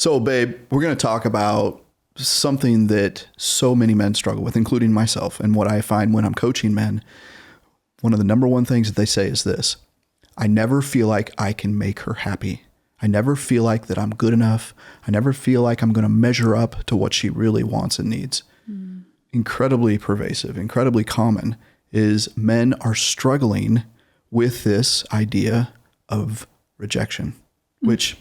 So, babe, we're going to talk about something that so many men struggle with, including myself. And what I find when I'm coaching men, one of the number one things that they say is this: I never feel like I can make her happy. I never feel like that I'm good enough. I never feel like I'm going to measure up to what she really wants and needs. Incredibly pervasive, incredibly common is men are struggling with this idea of rejection, which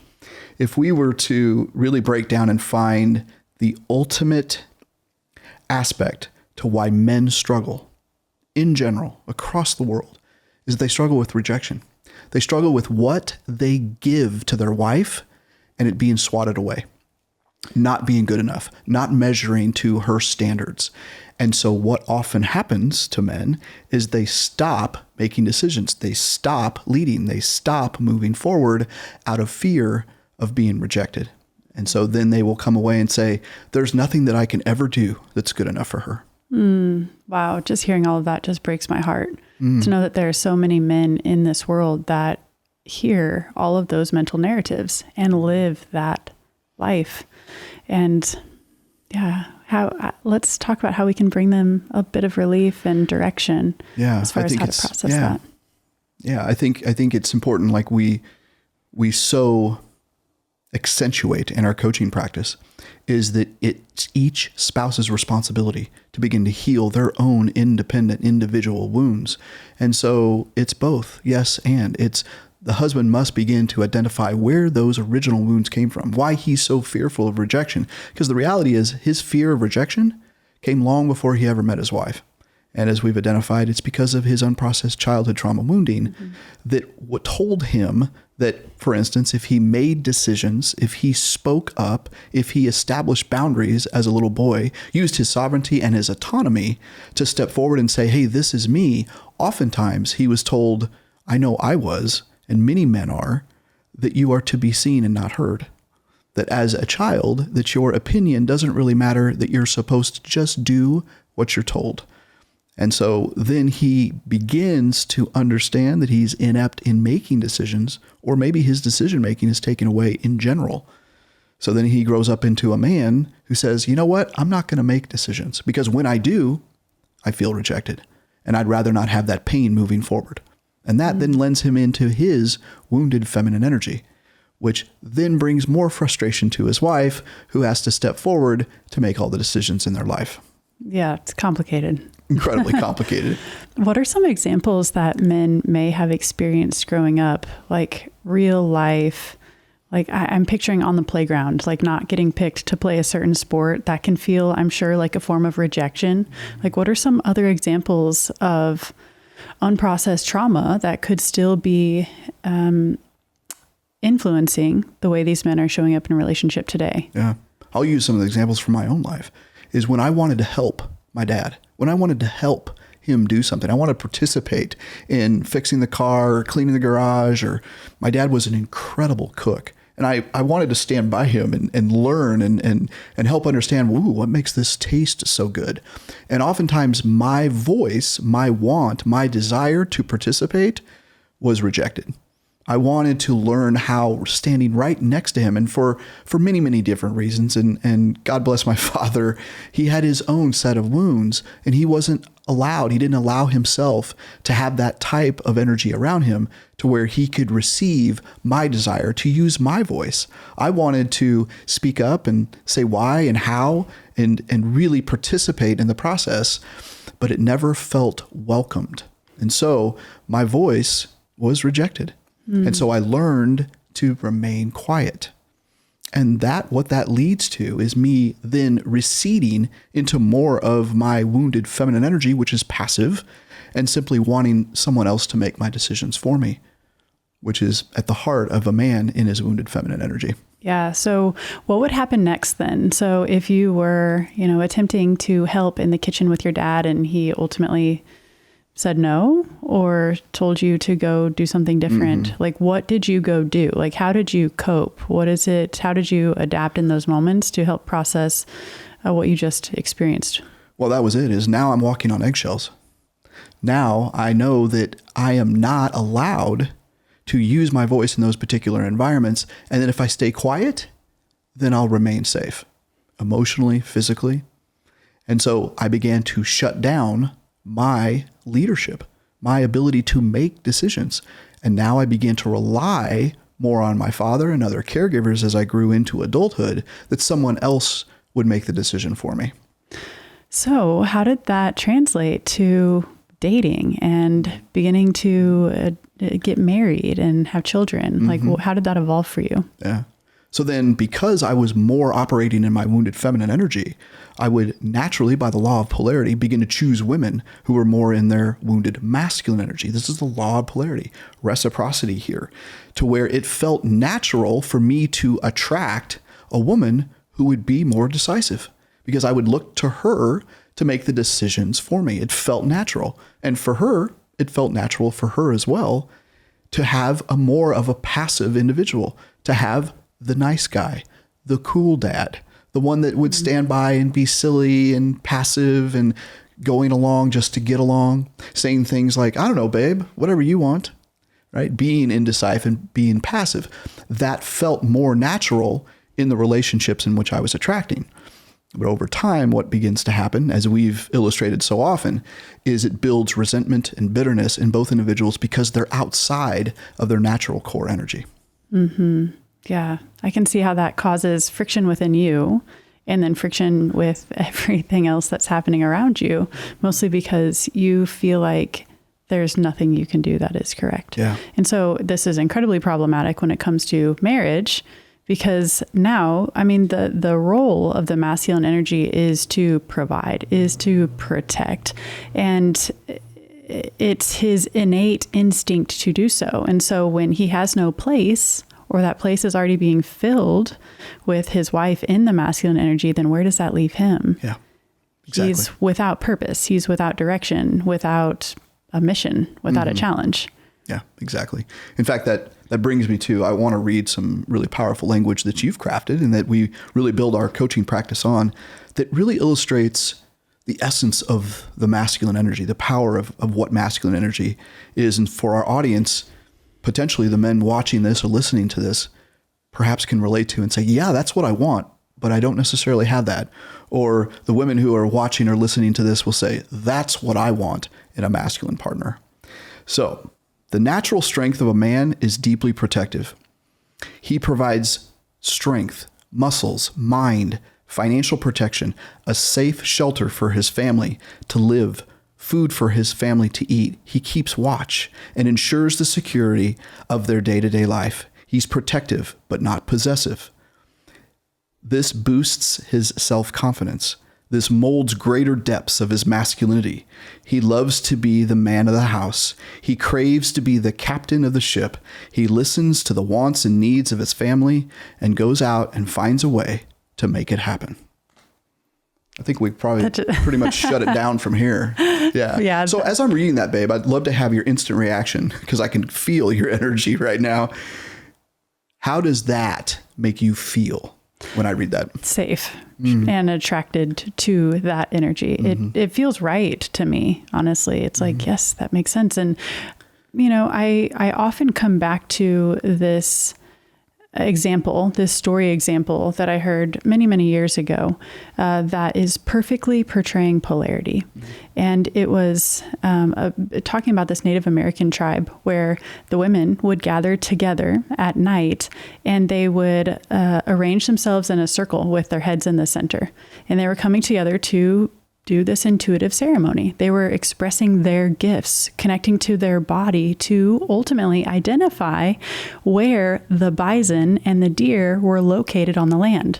if we were to really break down and find the ultimate aspect to why men struggle in general across the world, is they struggle with rejection. They struggle with what they give to their wife and it being swatted away, not being good enough, not measuring to her standards. And so what often happens to men is they stop making decisions. They stop leading. They stop moving forward out of fear of being rejected. And so then they will come away and say, there's nothing that I can ever do that's good enough for her. Wow. Just hearing all of that just breaks my heart to know that there are so many men in this world that hear all of those mental narratives and live that life. And let's talk about how we can bring them a bit of relief and direction as far as how to process that. Yeah. I think it's important. Like we so accentuate in our coaching practice is that it's each spouse's responsibility to begin to heal their own independent individual wounds. And so it's both. Yes. And it's the husband must begin to identify where those original wounds came from, why he's so fearful of rejection. Because the reality is his fear of rejection came long before he ever met his wife. And as we've identified, it's because of his unprocessed childhood trauma wounding that what told him that, for instance, if he made decisions, if he spoke up, if he established boundaries as a little boy, used his sovereignty and his autonomy to step forward and say, hey, this is me. Oftentimes he was told, I know I was, and many men are, that you are to be seen and not heard. That as a child, that your opinion doesn't really matter, that you're supposed to just do what you're told. And so then he begins to understand that he's inept in making decisions, or maybe his decision making is taken away in general. So then he grows up into a man who says, you know what, I'm not going to make decisions because when I do, I feel rejected and I'd rather not have that pain moving forward. And that then lends him into his wounded feminine energy, which then brings more frustration to his wife, who has to step forward to make all the decisions in their life. Yeah, it's complicated. Incredibly complicated. What are some examples that men may have experienced growing up, like real life? Like I'm picturing on the playground, like not getting picked to play a certain sport that can feel, I'm sure, like a form of rejection. Like what are some other examples of unprocessed trauma that could still be influencing the way these men are showing up in a relationship today? Yeah. I'll use some of the examples from my own life. Is when I wanted to help my dad, when I wanted to help him do something, I wanted to participate in fixing the car or cleaning the garage, or my dad was an incredible cook. And I wanted to stand by him and learn and help understand, what makes this taste so good? And oftentimes my voice, my want, my desire to participate was rejected. I wanted to learn how standing right next to him, and for many, many different reasons. And God bless my father, he had his own set of wounds, and he didn't allow himself to have that type of energy around him to where he could receive my desire to use my voice. I wanted to speak up and say why and how and really participate in the process, but it never felt welcomed. And so my voice was rejected. And so I learned to remain quiet. And what that leads to is me then receding into more of my wounded feminine energy, which is passive, and simply wanting someone else to make my decisions for me, which is at the heart of a man in his wounded feminine energy. Yeah. So what would happen next then? So if you were, attempting to help in the kitchen with your dad and he ultimately said no, or told you to go do something different, like what did you go do? Like how did you cope? How did you adapt in those moments to help process what you just experienced? Well, that was it, is now I'm walking on eggshells. Now I know that I am not allowed to use my voice in those particular environments. And then if I stay quiet, then I'll remain safe emotionally, physically. And so I began to shut down my leadership, my ability to make decisions. And now I began to rely more on my father and other caregivers as I grew into adulthood, that someone else would make the decision for me. So how did that translate to dating and beginning to get married and have children? Like, how did that evolve for you? Yeah. So then, because I was more operating in my wounded feminine energy, I would naturally, by the law of polarity, begin to choose women who were more in their wounded masculine energy. This is the law of polarity, reciprocity here, to where it felt natural for me to attract a woman who would be more decisive, because I would look to her to make the decisions for me. It felt natural. And for her, it felt natural for her as well to have a more of a passive individual, to have the nice guy, the cool dad, the one that would stand by and be silly and passive and going along just to get along, saying things like, I don't know, babe, whatever you want, right? Being indecisive and being passive. That felt more natural in the relationships in which I was attracting. But over time, what begins to happen, as we've illustrated so often, is it builds resentment and bitterness in both individuals because they're outside of their natural core energy. Mm-hmm. Yeah, I can see how that causes friction within you and then friction with everything else that's happening around you, mostly because you feel like there's nothing you can do that is correct. Yeah. And so this is incredibly problematic when it comes to marriage, because now, I mean, the role of the masculine energy is to provide, is to protect, and it's his innate instinct to do so. And so when he has no place, or that place is already being filled with his wife in the masculine energy, then where does that leave him? Yeah, exactly. He's without purpose. He's without direction, without a mission, without a challenge. Yeah, exactly. In fact, that brings me to, I want to read some really powerful language that you've crafted and that we really build our coaching practice on, that really illustrates the essence of the masculine energy, the power of what masculine energy is. And for our audience, potentially the men watching this or listening to this perhaps can relate to and say, yeah, that's what I want, but I don't necessarily have that. Or the women who are watching or listening to this will say, that's what I want in a masculine partner. So the natural strength of a man is deeply protective. He provides strength, muscles, mind, financial protection, a safe shelter for his family to live, food for his family to eat. He keeps watch and ensures the security of their day-to-day life. He's protective, but not possessive. This boosts his self-confidence. This molds greater depths of his masculinity. He loves to be the man of the house. He craves to be the captain of the ship. He listens to the wants and needs of his family and goes out and finds a way to make it happen. I think we probably pretty much shut it down from here. Yeah. Yeah. So as I'm reading that, babe, I'd love to have your instant reaction because I can feel your energy right now. How does that make you feel when I read that? Safe and attracted to that energy. It feels right to me, honestly. It's like, yes, that makes sense. And, you know, I often come back to this example, this story example that I heard many, many years ago, that is perfectly portraying polarity. And it was talking about this Native American tribe where the women would gather together at night and they would arrange themselves in a circle with their heads in the center. And they were coming together to do this intuitive ceremony. They were expressing their gifts, connecting to their body to ultimately identify where the bison and the deer were located on the land.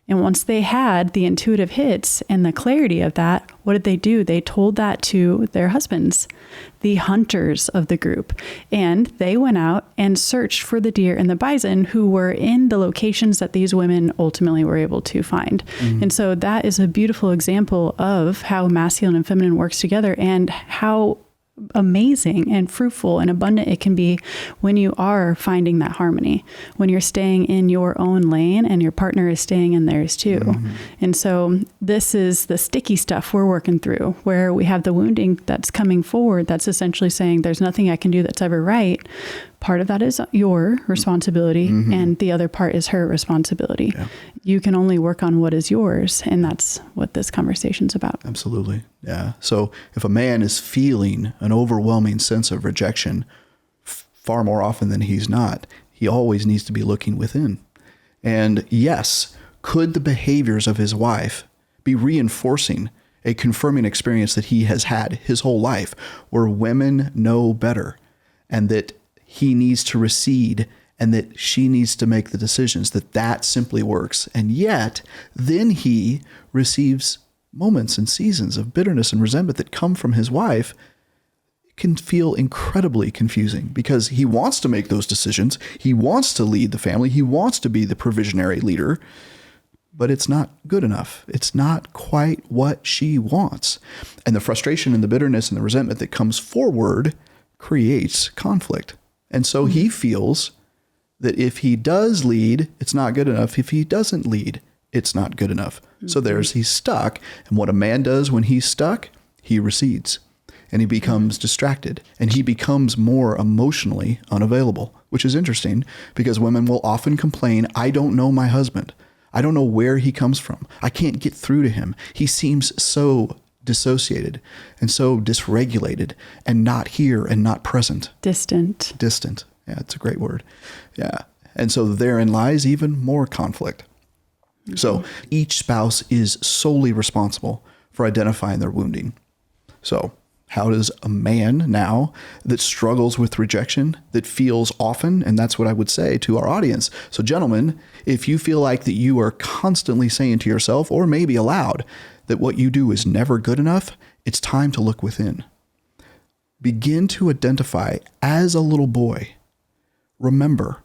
And once they had the intuitive hits and the clarity of that, what did they do? They told that to their husbands, the hunters of the group. And they went out and searched for the deer and the bison who were in the locations that these women ultimately were able to find. And so that is a beautiful example of how masculine and feminine works together and how amazing and fruitful and abundant it can be when you are finding that harmony, when you're staying in your own lane and your partner is staying in theirs too. And so this is the sticky stuff we're working through, where we have the wounding that's coming forward that's essentially saying there's nothing I can do that's ever right. part of that is your responsibility and the other part is her responsibility. Yeah. You can only work on what is yours. And that's what this conversation's about. Absolutely. Yeah. So if a man is feeling an overwhelming sense of rejection far more often than he's not, he always needs to be looking within. And yes, could the behaviors of his wife be reinforcing a confirming experience that he has had his whole life, where women know better and that he needs to recede and that she needs to make the decisions, that simply works. And yet then he receives moments and seasons of bitterness and resentment that come from his wife. It can feel incredibly confusing because he wants to make those decisions. He wants to lead the family. He wants to be the provisionary leader, but it's not good enough. It's not quite what she wants. And the frustration and the bitterness and the resentment that comes forward creates conflict. And so he feels that if he does lead, it's not good enough. If he doesn't lead, it's not good enough. So he's stuck. And what a man does when he's stuck, he recedes and he becomes distracted and he becomes more emotionally unavailable, which is interesting because women will often complain, I don't know my husband. I don't know where he comes from. I can't get through to him. He seems so dissociated and so dysregulated and not here and not present. Distant. Yeah, it's a great word. Yeah. And so therein lies even more conflict. So each spouse is solely responsible for identifying their wounding. So how does a man now that struggles with rejection, that feels often, and that's what I would say to our audience. So gentlemen, if you feel like that you are constantly saying to yourself, or maybe aloud, that what you do is never good enough, it's time to look within. Begin to identify as a little boy. Remember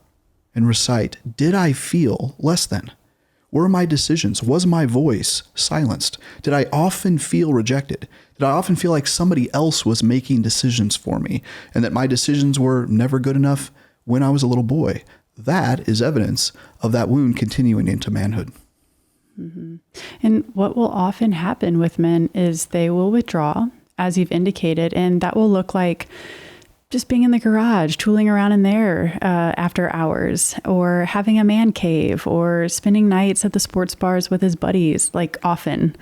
and recite, did I feel less than? Were my decisions, was my voice silenced? Did I often feel rejected? Did I often feel like somebody else was making decisions for me and that my decisions were never good enough when I was a little boy? That is evidence of that wound continuing into manhood. Mm-hmm. And what will often happen with men is they will withdraw, as you've indicated, and that will look like just being in the garage, tooling around in there after hours, or having a man cave, or spending nights at the sports bars with his buddies, like often,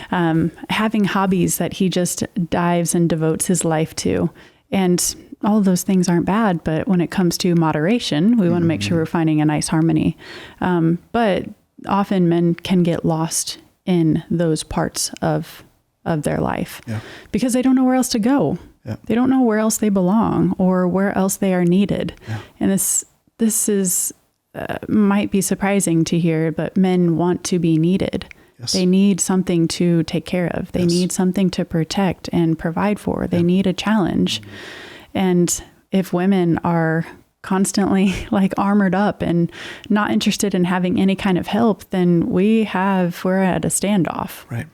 having hobbies that he just dives and devotes his life to. And all of those things aren't bad, but when it comes to moderation, we want to make sure we're finding a nice harmony. But often men can get lost in those parts of their life because they don't know where else to go. Yeah. They don't know where else they belong or where else they are needed. Yeah. And this is might be surprising to hear, but men want to be needed. Yes. They need something to take care of. They need something to protect and provide for. They need a challenge. Mm-hmm. And if women are constantly like armored up and not interested in having any kind of help, then we're at a standoff. Right.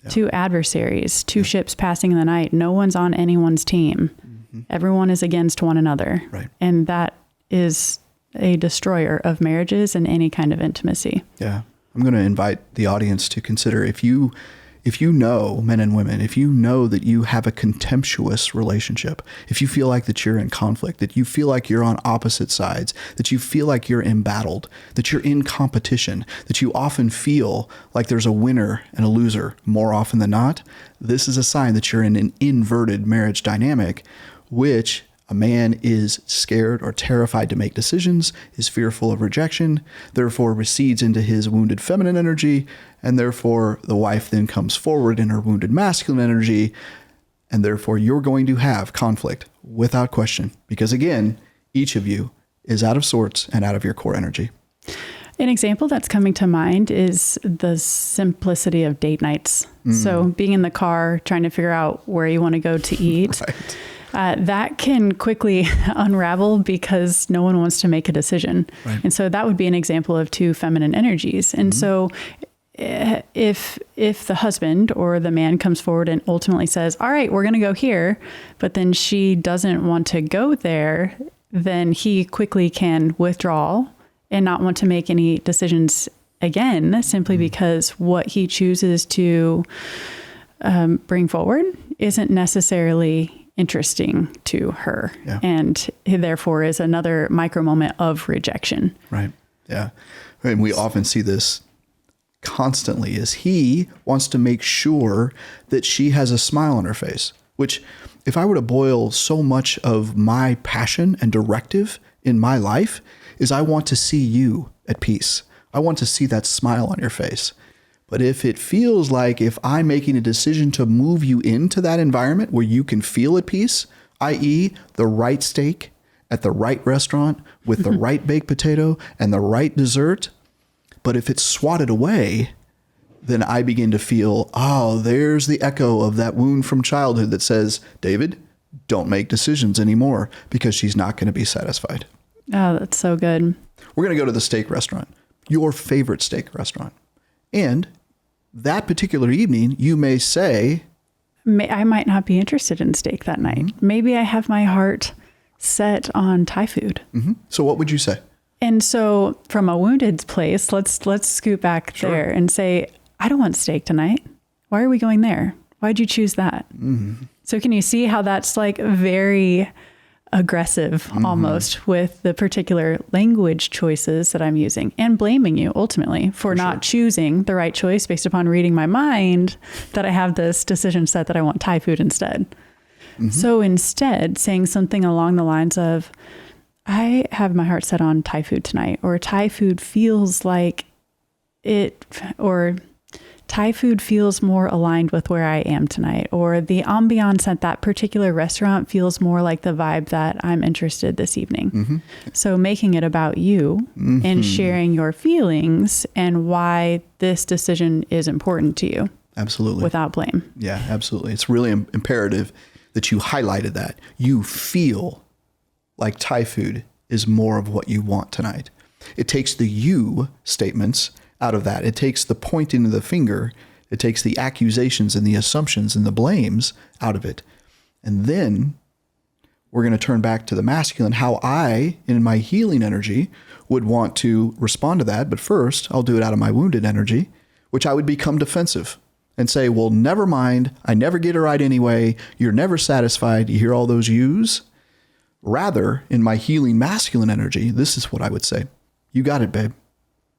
Two adversaries, two ships passing in the night. No one's on anyone's team. Mm-hmm. Everyone is against one another. Right. And that is a destroyer of marriages and any kind of intimacy. Yeah. I'm going to invite the audience to consider if you know, men and women, if you know that you have a contemptuous relationship, if you feel like that you're in conflict, that you feel like you're on opposite sides, that you feel like you're embattled, that you're in competition, that you often feel like there's a winner and a loser more often than not, this is a sign that you're in an inverted marriage dynamic, which a man is scared or terrified to make decisions, is fearful of rejection, therefore recedes into his wounded feminine energy, and therefore the wife then comes forward in her wounded masculine energy, and therefore you're going to have conflict without question, because again, each of you is out of sorts and out of your core energy. An example that's coming to mind is the simplicity of date nights. So being in the car, trying to figure out where you want to go to eat. Right. That can quickly unravel because no one wants to make a decision. Right. And so that would be an example of two feminine energies. And so if the husband or the man comes forward and ultimately says, all right, we're going to go here, but then she doesn't want to go there, then he quickly can withdraw and not want to make any decisions again, simply because what he chooses to bring forward isn't necessarily interesting to her. Yeah. And therefore is another micro moment of rejection. Right. Yeah. And we often see this constantly as he wants to make sure that she has a smile on her face, which if I were to boil so much of my passion and directive in my life is I want to see you at peace. I want to see that smile on your face. But if it feels like if I'm making a decision to move you into that environment where you can feel at peace, i.e. the right steak at the right restaurant with the right baked potato and the right dessert, but if it's swatted away, then I begin to feel, oh, there's the echo of that wound from childhood that says, David, don't make decisions anymore because she's not going to be satisfied. Oh, that's so good. We're going to go to the steak restaurant, your favorite steak restaurant. And that particular evening, you may say, I might not be interested in steak that night. Mm-hmm. Maybe I have my heart set on Thai food. Mm-hmm. So what would you say? And so from a wounded place, let's scoot back there and say, I don't want steak tonight. Why are we going there? Why'd you choose that? Mm-hmm. So can you see how that's like very aggressive almost with the particular language choices that I'm using and blaming you ultimately for not choosing the right choice based upon reading my mind that I have this decision set that I want Thai food instead. Mm-hmm. So instead saying something along the lines of, I have my heart set on Thai food tonight, or Thai food feels like it, or Thai food feels more aligned with where I am tonight, or the ambiance at that particular restaurant feels more like the vibe that I'm interested this evening. Mm-hmm. So making it about you and sharing your feelings and why this decision is important to you. Absolutely. Without blame. Yeah, absolutely. It's really imperative that you highlighted that. You feel like Thai food is more of what you want tonight. It takes the you statements out of that. It takes the pointing of the finger. It takes the accusations and the assumptions and the blames out of it. And then we're going to turn back to the masculine, how I, in my healing energy, would want to respond to that. But first, I'll do it out of my wounded energy, which I would become defensive and say, well, never mind. I never get it right anyway. You're never satisfied. You hear all those yous? Rather, in my healing masculine energy, this is what I would say. You got it, babe.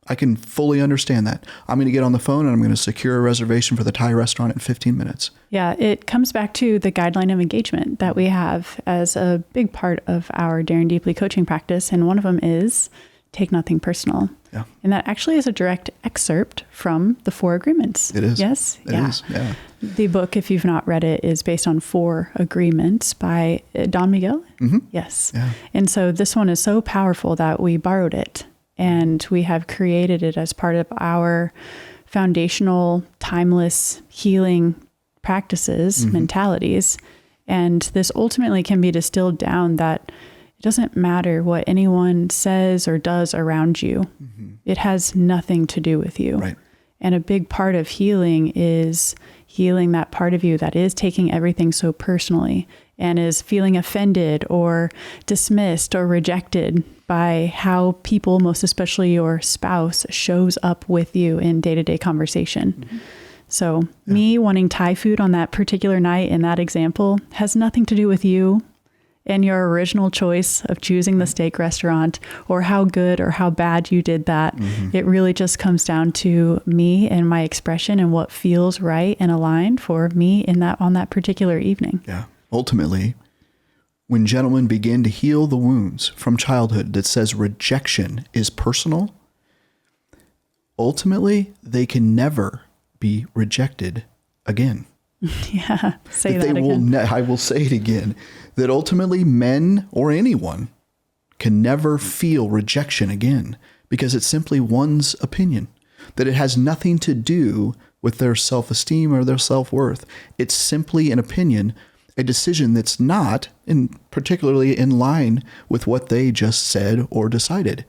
I can fully understand that. I'm going to get on the phone and I'm going to secure a reservation for the Thai restaurant in 15 minutes. Yeah, it comes back to the guideline of engagement that we have as a big part of our Daring Deeply coaching practice. And one of them is take nothing personal. Yeah. And that actually is a direct excerpt from the 4 agreements. It is. Yes? It is. Yeah. The book, if you've not read it, is based on 4 agreements by Don Miguel. Mm-hmm. Yes. Yeah. And so this one is so powerful that we borrowed it. And we have created it as part of our foundational, timeless healing practices, mentalities. And this ultimately can be distilled down that it doesn't matter what anyone says or does around you. Mm-hmm. It has nothing to do with you. Right. And a big part of healing is healing that part of you that is taking everything so personally and is feeling offended or dismissed or rejected by how people, most especially your spouse, shows up with you in day-to-day conversation. Mm-hmm. So me wanting Thai food on that particular night in that example has nothing to do with you and your original choice of choosing the steak restaurant or how good or how bad you did that. Mm-hmm. It really just comes down to me and my expression and what feels right and aligned for me in that on that particular evening. Yeah. Ultimately, when gentlemen begin to heal the wounds from childhood that says rejection is personal, ultimately, they can never be rejected again. Yeah, say that again. I will say it again, that ultimately men or anyone can never feel rejection again because it's simply one's opinion, that it has nothing to do with their self-esteem or their self-worth. It's simply an opinion, a decision that's not particularly in line with what they just said or decided.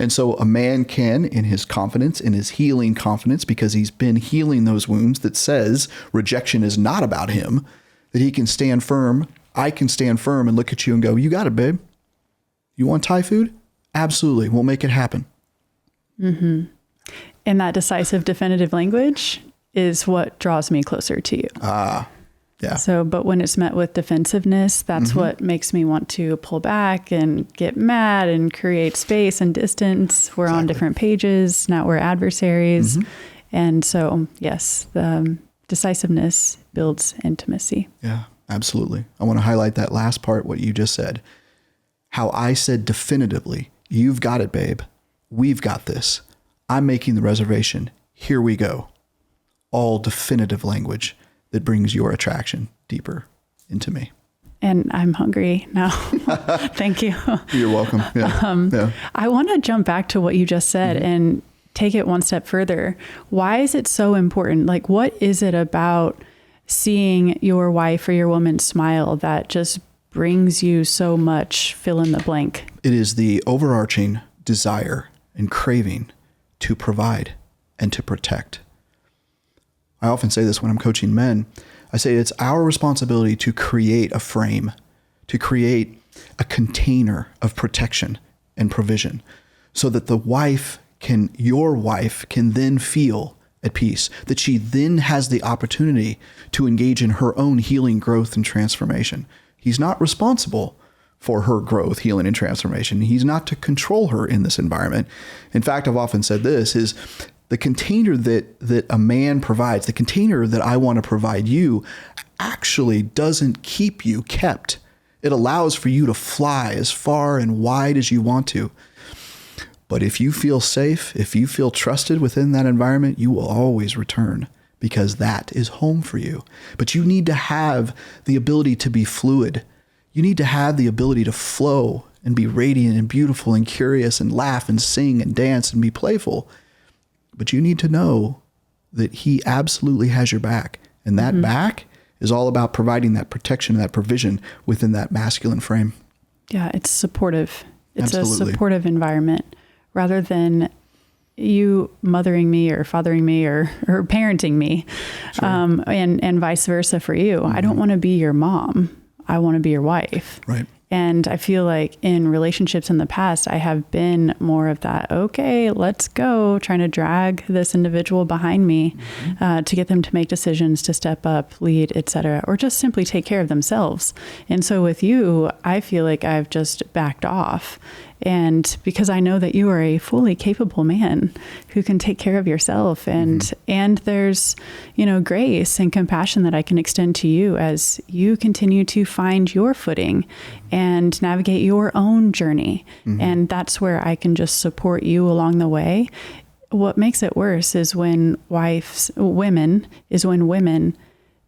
And so a man can, in his confidence, in his healing confidence, because he's been healing those wounds that says rejection is not about him, that he can stand firm. I can stand firm and look at you and go, you got it, babe. You want Thai food? Absolutely. We'll make it happen. Mm-hmm. And that decisive, definitive language is what draws me closer to you. Yeah. So, but when it's met with defensiveness, that's what makes me want to pull back and get mad and create space and distance. We're on different pages. Now we're adversaries. And so, yes, the decisiveness builds intimacy. Yeah, absolutely. I want to highlight that last part, what you just said. How I said definitively, you've got it, babe. We've got this. I'm making the reservation. Here we go. All definitive language that brings your attraction deeper into me. And I'm hungry now. Thank you. You're welcome. Yeah. I want to jump back to what you just said and take it one step further. Why is it so important? Like, what is it about seeing your wife or your woman smile that just brings you so much fill in the blank? It is the overarching desire and craving to provide and to protect. I often say this when I'm coaching men. I say it's our responsibility to create a frame, to create a container of protection and provision so that your wife can then feel at peace, that she then has the opportunity to engage in her own healing, growth, and transformation. He's not responsible for her growth, healing, and transformation. He's not to control her in this environment. In fact, I've often said this is the container that a man provides, the container that I want to provide you actually doesn't keep you kept. It allows for you to fly as far and wide as you want to. But if you feel safe, if you feel trusted within that environment, you will always return because that is home for you. But you need to have the ability to be fluid. You need to have the ability to flow and be radiant and beautiful and curious and laugh and sing and dance and be playful. But you need to know that he absolutely has your back. And that back is all about providing that protection, that provision within that masculine frame. Yeah, it's supportive. It's Absolutely. a supportive environment rather than you mothering me or fathering me or parenting me, and vice versa for you. I don't want to be your mom. I want to be your wife. Right. And I feel like in relationships in the past, I have been more of that, okay, let's go, trying to drag this individual behind me to get them to make decisions, to step up, lead, etc., or just simply take care of themselves. And so with you, I feel like I've just backed off. And because I know that you are a fully capable man who can take care of yourself, and there's, grace and compassion that I can extend to you as you continue to find your footing and navigate your own journey. And that's where I can just support you along the way. What makes it worse is when women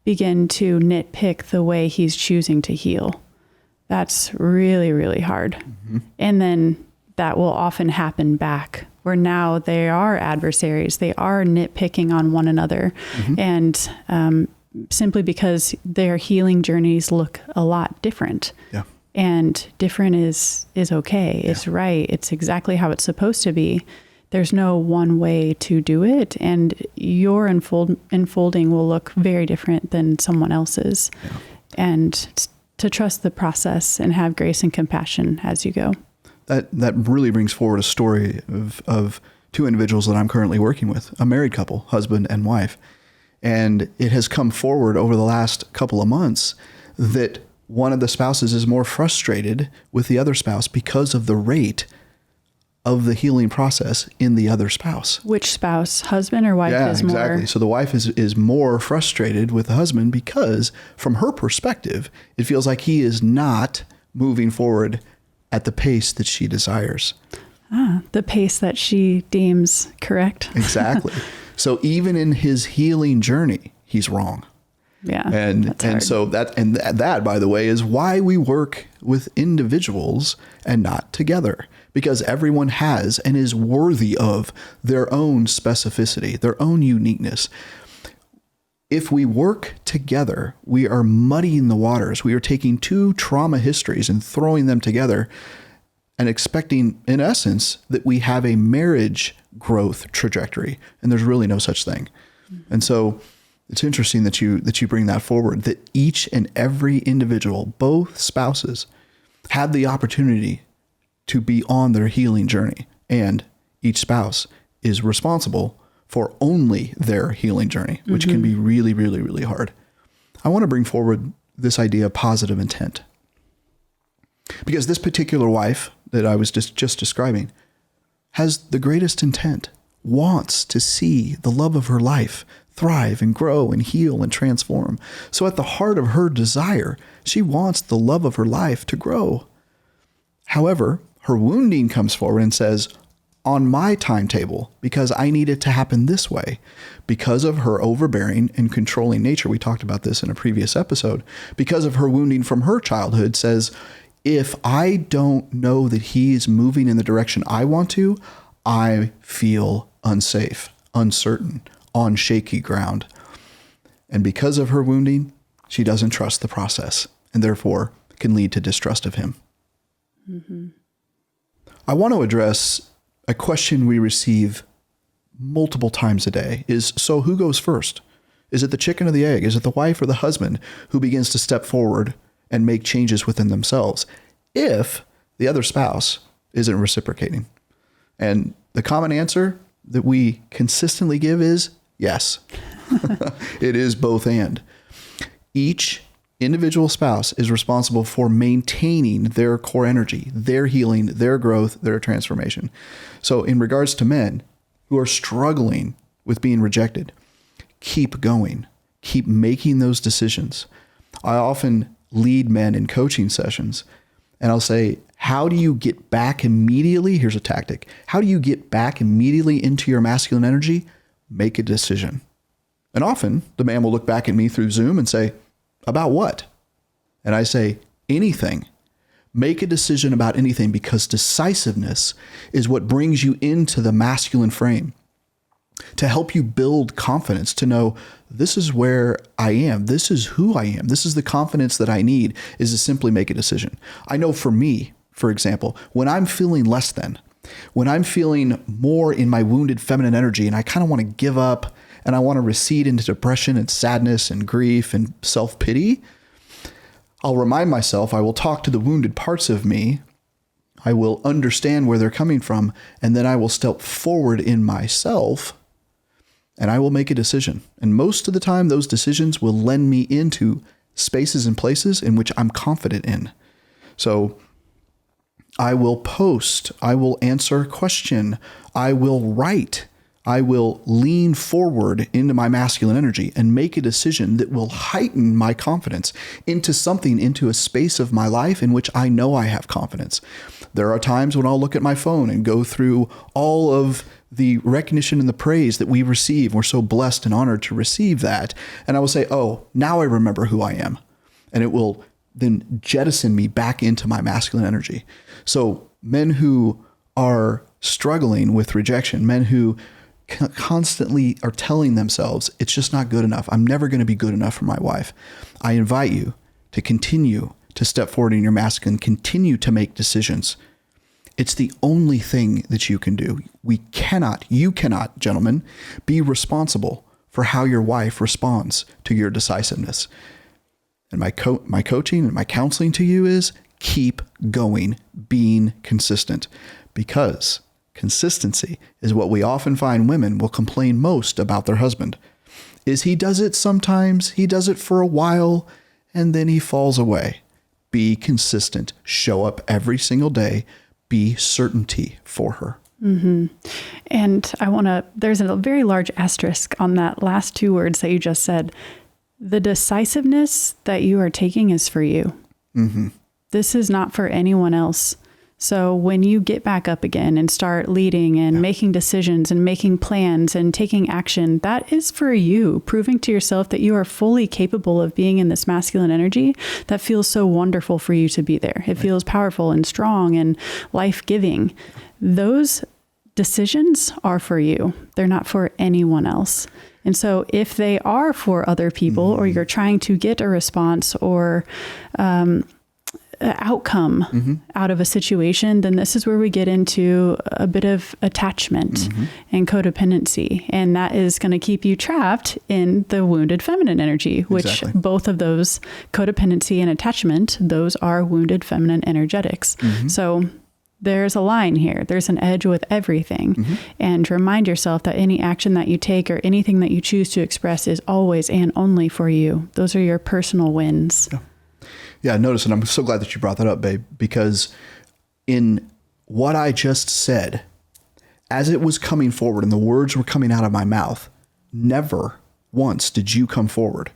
begin to nitpick the way he's choosing to heal. That's really, really hard. And then that will often happen back where now they are adversaries. They are nitpicking on one another. And simply because their healing journeys look a lot different. Yeah. And different is okay. It's right. It's exactly how it's supposed to be. There's no one way to do it. And your unfolding will look very different than someone else's. Yeah. And to trust the process and have grace and compassion as you go. That really brings forward a story of two individuals that I'm currently working with, a married couple, husband and wife. And it has come forward over the last couple of months that one of the spouses is more frustrated with the other spouse because of the rate of the healing process in the other spouse. Which spouse, husband or wife, is more? Yeah, exactly. So the wife is more frustrated with the husband because from her perspective, it feels like he is not moving forward at the pace that she desires. The pace that she deems correct. Exactly. So even in his healing journey, he's wrong. Yeah. And so that, by the way, is why we work with individuals and not together, because everyone has and is worthy of their own specificity, their own uniqueness. If we work together, we are muddying the waters. We are taking two trauma histories and throwing them together and expecting, in essence, that we have a marriage growth trajectory. And there's really no such thing. And so it's interesting that you bring that forward, that each and every individual, both spouses, have the opportunity to be on their healing journey. And each spouse is responsible for only their healing journey, which can be really, really, really hard. I want to bring forward this idea of positive intent. Because this particular wife that I was just describing has the greatest intent, wants to see the love of her life thrive and grow and heal and transform. So at the heart of her desire, she wants the love of her life to grow. However, her wounding comes forward and says, on my timetable, because I need it to happen this way, because of her overbearing and controlling nature. We talked about this in a previous episode. Because of her wounding from her childhood, says, if I don't know that he's moving in the direction I want to, I feel unsafe, uncertain, on shaky ground. And because of her wounding, she doesn't trust the process and therefore can lead to distrust of him. Mm-hmm. I want to address a question we receive multiple times a day is, so who goes first? Is it the chicken or the egg? Is it the wife or the husband who begins to step forward and make changes within themselves if the other spouse isn't reciprocating? And the common answer that we consistently give is yes. It is both and. Each individual spouse is responsible for maintaining their core energy, their healing, their growth, their transformation. So in regards to men who are struggling with being rejected, keep going, keep making those decisions. I often lead men in coaching sessions and I'll say, how do you get back immediately? Here's a tactic. How do you get back immediately into your masculine energy? Make a decision. And often the man will look back at me through Zoom and say, about what? And I say, anything. Make a decision about anything, because decisiveness is what brings you into the masculine frame to help you build confidence, to know this is where I am. This is who I am. This is the confidence that I need, is to simply make a decision. I know for me, for example, when I'm feeling less than, when I'm feeling more in my wounded feminine energy and I kind of want to give up and I want to recede into depression and sadness and grief and self-pity, I'll remind myself, I will talk to the wounded parts of me, I will understand where they're coming from, and then I will step forward in myself and I will make a decision. And most of the time, those decisions will lend me into spaces and places in which I'm confident in. So I will post, I will answer a question, I will write, I will lean forward into my masculine energy and make a decision that will heighten my confidence into a space of my life in which I know I have confidence. There are times when I'll look at my phone and go through all of the recognition and the praise that we receive. We're so blessed and honored to receive that. And I will say, oh, now I remember who I am. And it will then jettison me back into my masculine energy. So men who are struggling with rejection, men who constantly are telling themselves, it's just not good enough, I'm never going to be good enough for my wife, I invite you to continue to step forward in your masculine, continue to make decisions. It's the only thing that you can do. You cannot, gentlemen, be responsible for how your wife responds to your decisiveness. And my coaching and my counseling to you is keep going, being consistent, because consistency is what we often find women will complain most about their husband. Is he does it sometimes, he does it for a while, and then he falls away. Be consistent. Show up every single day. Be certainty for her. Mm-hmm. And there's a very large asterisk on that last two words that you just said. The decisiveness that you are taking is for you. Mm-hmm. This is not for anyone else. So when you get back up again and start leading and making decisions and making plans and taking action, that is for you, proving to yourself that you are fully capable of being in this masculine energy that feels so wonderful for you to be there. It feels powerful and strong and life-giving. Those decisions are for you. They're not for anyone else. And so if they are for other people, or you're trying to get a response or outcome out of a situation, then this is where we get into a bit of attachment and codependency. And that is going to keep you trapped in the wounded feminine energy, which both of those, codependency and attachment, those are wounded feminine energetics. So there's a line here. There's an edge with everything. And remind yourself that any action that you take or anything that you choose to express is always and only for you. Those are your personal wins. Yeah, notice, and I'm so glad that you brought that up, babe, because in what I just said, as it was coming forward and the words were coming out of my mouth, never once did you come forward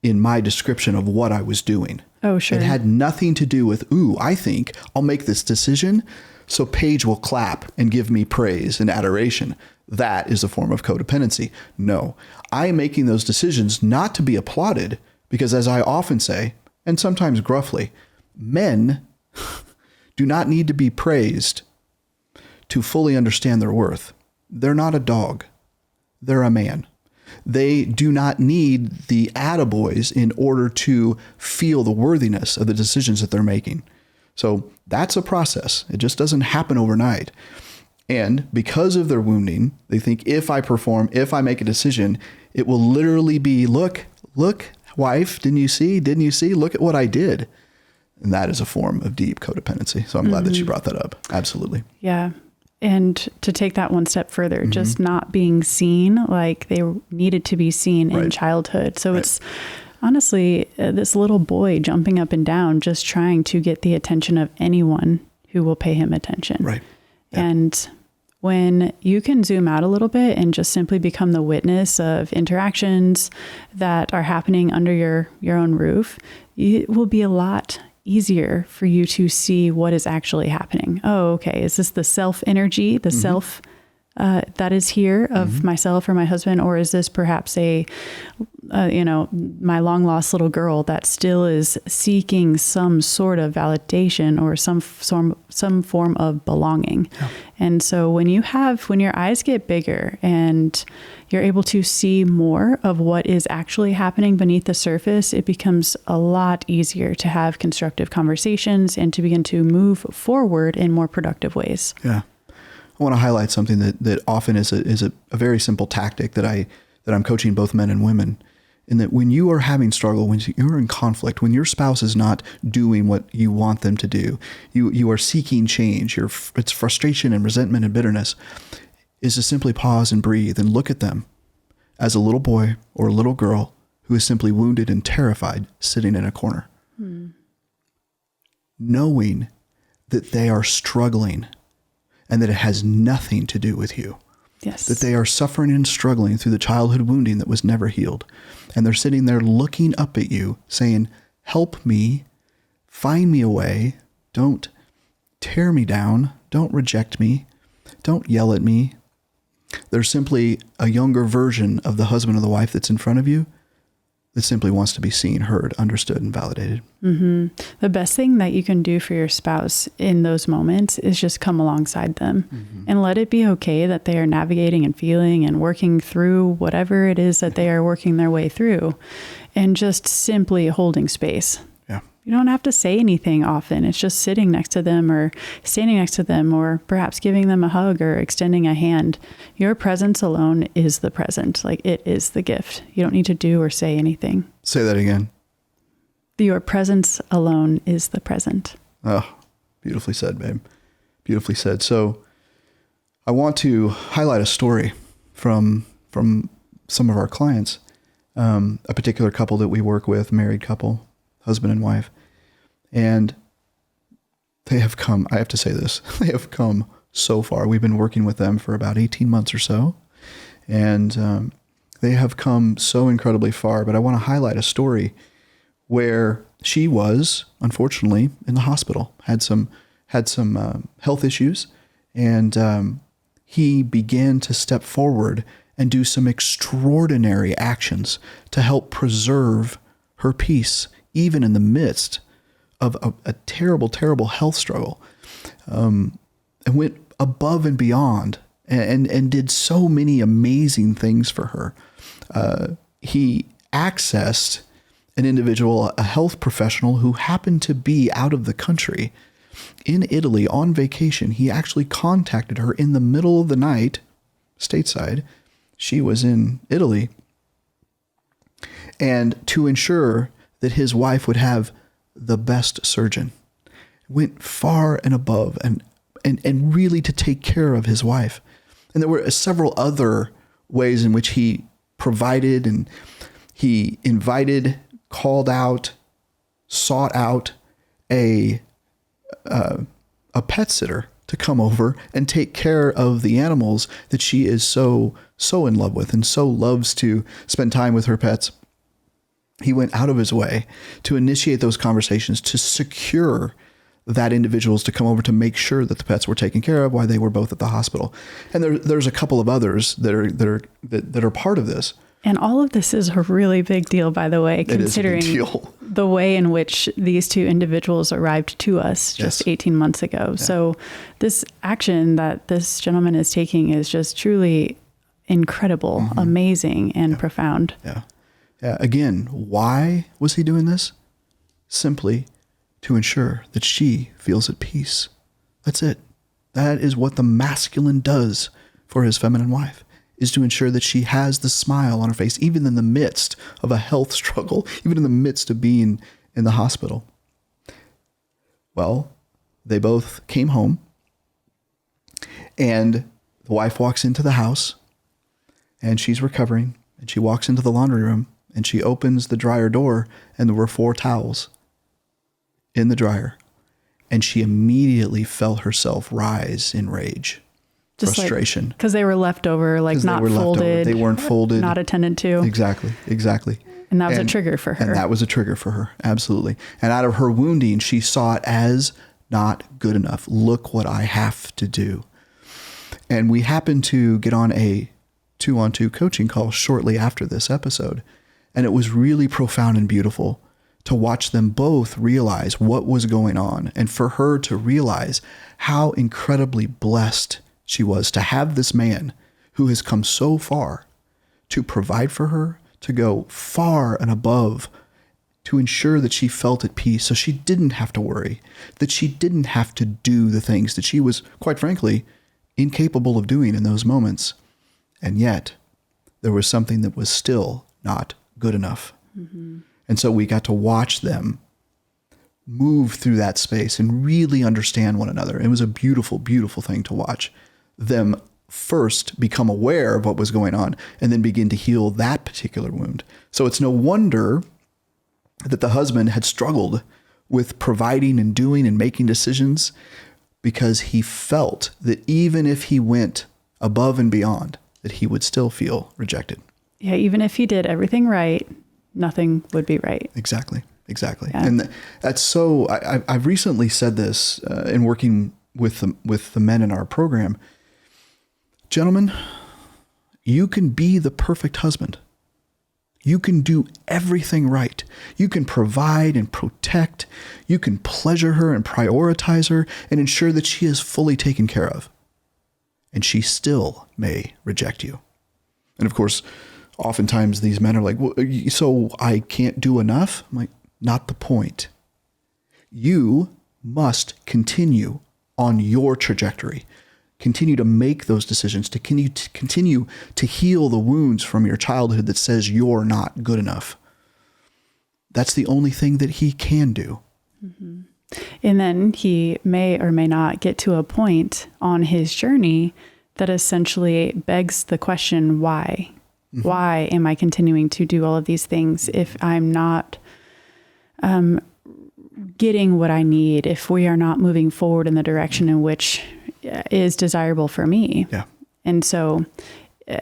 in my description of what I was doing. Oh, sure. It had nothing to do with, ooh, I think I'll make this decision so Paige will clap and give me praise and adoration. That is a form of codependency. No, I am making those decisions not to be applauded because, as I often say, and sometimes gruffly, men do not need to be praised to fully understand their worth. They're not a dog. They're a man. They do not need the attaboys in order to feel the worthiness of the decisions that they're making. So that's a process. It just doesn't happen overnight. And because of their wounding, they think if I perform, if I make a decision, it will literally be, look, wife, didn't you see? Look at what I did. And that is a form of deep codependency. So I'm glad that you brought that up. Absolutely. Yeah. And to take that one step further, just not being seen like they needed to be seen in childhood. So it's honestly this little boy jumping up and down, just trying to get the attention of anyone who will pay him attention. Right. Yeah. And when you can zoom out a little bit and just simply become the witness of interactions that are happening under your own roof, it will be a lot easier for you to see what is actually happening. Oh, okay. Is this the self energy, the self that is here of myself or my husband? Or is this perhaps my long lost little girl that still is seeking some sort of validation or some form of belonging? Yeah. And so when your eyes get bigger and you're able to see more of what is actually happening beneath the surface, it becomes a lot easier to have constructive conversations and to begin to move forward in more productive ways. Yeah. I want to highlight something that often is a very simple tactic that I'm coaching both men and women, in that when you are having struggle, when you're in conflict, when your spouse is not doing what you want them to do, you are seeking change, it's frustration and resentment and bitterness, is to simply pause and breathe and look at them as a little boy or a little girl who is simply wounded and terrified sitting in a corner. Knowing that they are struggling and that it has nothing to do with you. Yes. That they are suffering and struggling through the childhood wounding that was never healed. And they're sitting there looking up at you saying, help me, find me a way, don't tear me down, don't reject me, don't yell at me. They're simply a younger version of the husband or the wife that's in front of you that simply wants to be seen, heard, understood, and validated. The best thing that you can do for your spouse in those moments is just come alongside them and let it be okay that they are navigating and feeling and working through whatever it is that they are working their way through, and just simply holding space. Yeah. You don't have to say anything often. It's just sitting next to them or standing next to them or perhaps giving them a hug or extending a hand. Your presence alone is the present. Like, it is the gift. You don't need to do or say anything. Say that again. Your presence alone is the present. Oh, beautifully said, babe. Beautifully said. So I want to highlight a story from some of our clients, a particular couple that we work with, married couple, husband and wife. And they have come, I have to say this, they have come so far. We've been working with them for about 18 months or so. And they have come so incredibly far. But I want to highlight a story where she was, unfortunately, in the hospital, had some health issues. And he began to step forward and do some extraordinary actions to help preserve her peace, even in the midst of a terrible, terrible health struggle, and went above and beyond and did so many amazing things for her. He accessed an individual, a health professional who happened to be out of the country in Italy on vacation. He actually contacted her in the middle of the night, stateside. She was in Italy. And to ensure that his wife would have the best surgeon, went far and above and really to take care of his wife. And there were several other ways in which he provided, and he invited, called out, sought out a pet sitter to come over and take care of the animals that she is so in love with and so loves to spend time with her pets. He went out of his way to initiate those conversations, to secure that individuals to come over to make sure that the pets were taken care of while they were both at the hospital. And there's a couple of others that are part of this. And all of this is a really big deal, by the way, considering the way in which these two individuals arrived to us just 18 months ago. Yeah. So this action that this gentleman is taking is just truly incredible, amazing, and profound. Yeah. Yeah. Again, why was he doing this? Simply to ensure that she feels at peace. That's it. That is what the masculine does for his feminine wife, is to ensure that she has the smile on her face, even in the midst of a health struggle, even in the midst of being in the hospital. Well, they both came home, and the wife walks into the house, and she's recovering, and she walks into the laundry room, and she opens the dryer door, and there were 4 towels in the dryer, and she immediately felt herself rise in rage. Just frustration. Because they were left over, not folded. They weren't folded. Not attended to. Exactly. And that was a trigger for her. And that was a trigger for her. Absolutely. And out of her wounding, she saw it as not good enough. Look what I have to do. And we happened to get on a 2-on-2 coaching call shortly after this episode. And it was really profound and beautiful to watch them both realize what was going on, and for her to realize how incredibly blessed she was to have this man who has come so far to provide for her, to go far and above, to ensure that she felt at peace, so she didn't have to worry, that she didn't have to do the things that she was, quite frankly, incapable of doing in those moments. And yet, there was something that was still not good enough. Mm-hmm. And so we got to watch them move through that space and really understand one another. It was a beautiful, beautiful thing to watch them first become aware of what was going on and then begin to heal that particular wound. So it's no wonder that the husband had struggled with providing and doing and making decisions, because he felt that even if he went above and beyond, that he would still feel rejected. Yeah, even if he did everything right, nothing would be right. Exactly. Yeah. And that's so, I've recently said this in working with the men in our program. Gentlemen, you can be the perfect husband. You can do everything right. You can provide and protect. You can pleasure her and prioritize her and ensure that she is fully taken care of. And she still may reject you. And of course, oftentimes these men are like, well, so I can't do enough? I'm like, not the point. You must continue on your trajectory. Continue to make those decisions, to continue to heal the wounds from your childhood that says you're not good enough. That's the only thing that he can do. Mm-hmm. And then he may or may not get to a point on his journey that essentially begs the question, why? Mm-hmm. Why am I continuing to do all of these things if I'm not getting what I need, if we are not moving forward in the direction in which is desirable for me? Yeah. And so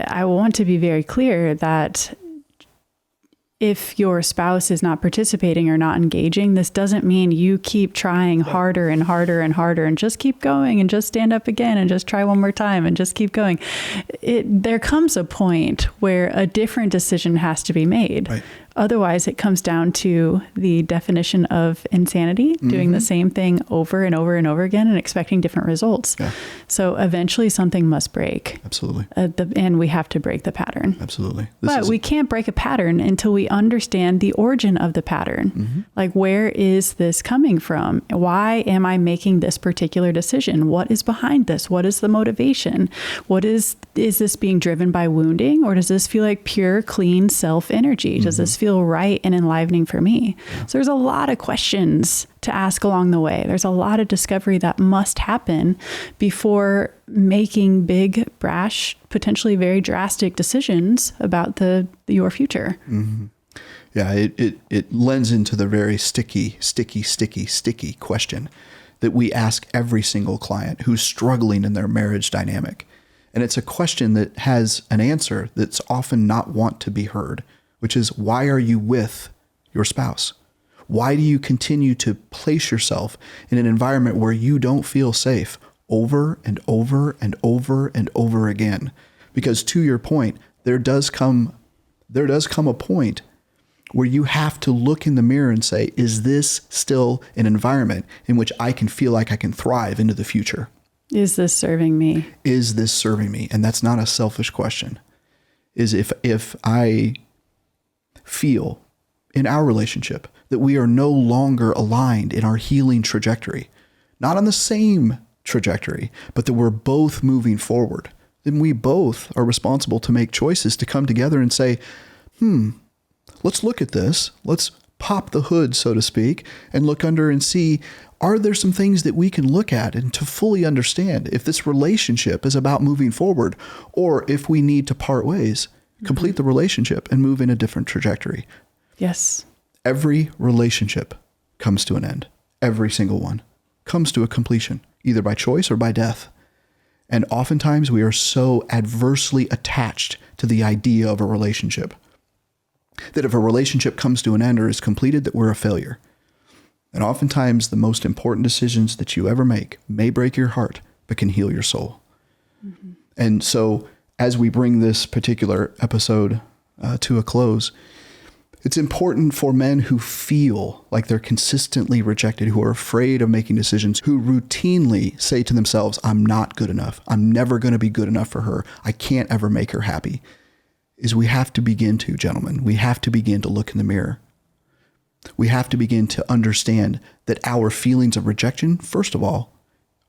I want to be very clear that if your spouse is not participating or not engaging, this doesn't mean you keep trying harder and harder and harder and just keep going and just stand up again and just try one more time and just keep going. There comes a point where a different decision has to be made. Right. Otherwise, it comes down to the definition of insanity, doing the same thing over and over and over again and expecting different results. Yeah. So eventually something must break. Absolutely. And we have to break the pattern. Absolutely. But we can't break a pattern until we understand the origin of the pattern. Mm-hmm. Like, where is this coming from? Why am I making this particular decision? What is behind this? What is the motivation? Is this being driven by wounding, or does this feel like pure, clean self energy? Does this feel right and enlivening for me? So there's a lot of questions to ask along the way. There's a lot of discovery that must happen before making big, brash, potentially very drastic decisions about your future. Mm-hmm. Yeah, it lends into the very sticky question that we ask every single client who's struggling in their marriage dynamic. And it's a question that has an answer that's often not want to be heard, which is, why are you with your spouse? Why do you continue to place yourself in an environment where you don't feel safe over and over and over and over again? Because to your point, there does come a point where you have to look in the mirror and say, is this still an environment in which I can feel like I can thrive into the future? Is this serving me? Is this serving me? And that's not a selfish question. Is if I feel in our relationship that we are no longer aligned in our healing trajectory, not on the same trajectory, but that we're both moving forward, then we both are responsible to make choices to come together and say, let's look at this. Let's pop the hood, so to speak, and look under and see, are there some things that we can look at and to fully understand if this relationship is about moving forward, or if we need to part ways, complete the relationship and move in a different trajectory. Yes. Every relationship comes to an end. Every single one comes to a completion, either by choice or by death. And oftentimes we are so adversely attached to the idea of a relationship that if a relationship comes to an end or is completed, that we're a failure. And oftentimes the most important decisions that you ever make may break your heart, but can heal your soul. Mm-hmm. And so as we bring this particular episode to a close, it's important for men who feel like they're consistently rejected, who are afraid of making decisions, who routinely say to themselves, I'm not good enough. I'm never going to be good enough for her. I can't ever make her happy. Is we have to begin to, gentlemen, we have to begin to look in the mirror. We have to begin to understand that our feelings of rejection, first of all,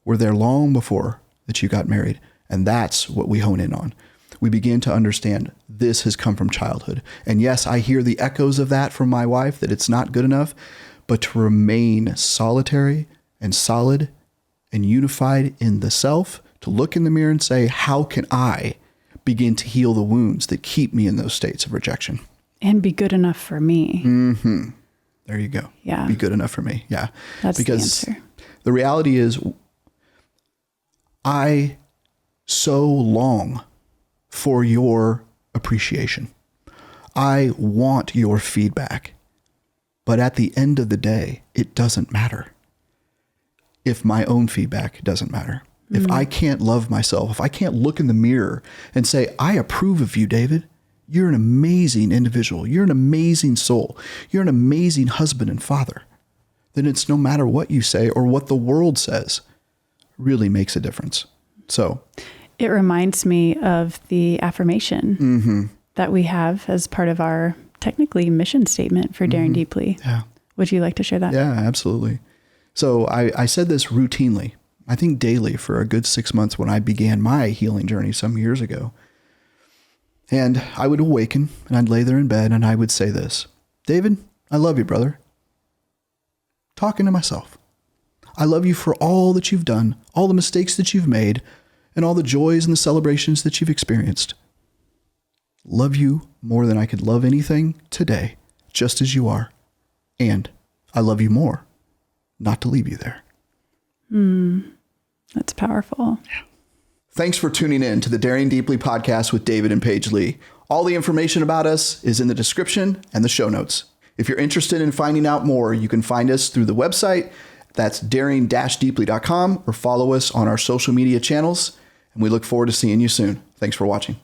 were there long before that you got married. And that's what we hone in on. We begin to understand this has come from childhood. And yes, I hear the echoes of that from my wife, that it's not good enough, but to remain solitary and solid and unified in the self, to look in the mirror and say, how can I begin to heal the wounds that keep me in those states of rejection? And be good enough for me. Mm-hmm. There you go. Yeah. Be good enough for me. Yeah. That's because the answer. The reality is, I so long for your appreciation. I want your feedback. But at the end of the day, it doesn't matter if my own feedback doesn't matter. If I can't love myself, if I can't look in the mirror and say, I approve of you, David. You're an amazing individual. You're an amazing soul. You're an amazing husband and father. Then it's no matter what you say or what the world says really makes a difference. So it reminds me of the affirmation that we have as part of our technically mission statement for Daring Deeply. Yeah. Would you like to share that? Yeah, absolutely. So I said this routinely, I think daily, for a good 6 months when I began my healing journey some years ago. And I would awaken and I'd lay there in bed and I would say this, David, I love you, brother. Talking to myself. I love you for all that you've done, all the mistakes that you've made, and all the joys and the celebrations that you've experienced. Love you more than I could love anything today, just as you are. And I love you more, not to leave you there. That's powerful. Yeah. Thanks for tuning in to the Daring Deeply podcast with David and Paige Lea. All the information about us is in the description and the show notes. If you're interested in finding out more, you can find us through the website. That's daring-deeply.com, or follow us on our social media channels. And we look forward to seeing you soon. Thanks for watching.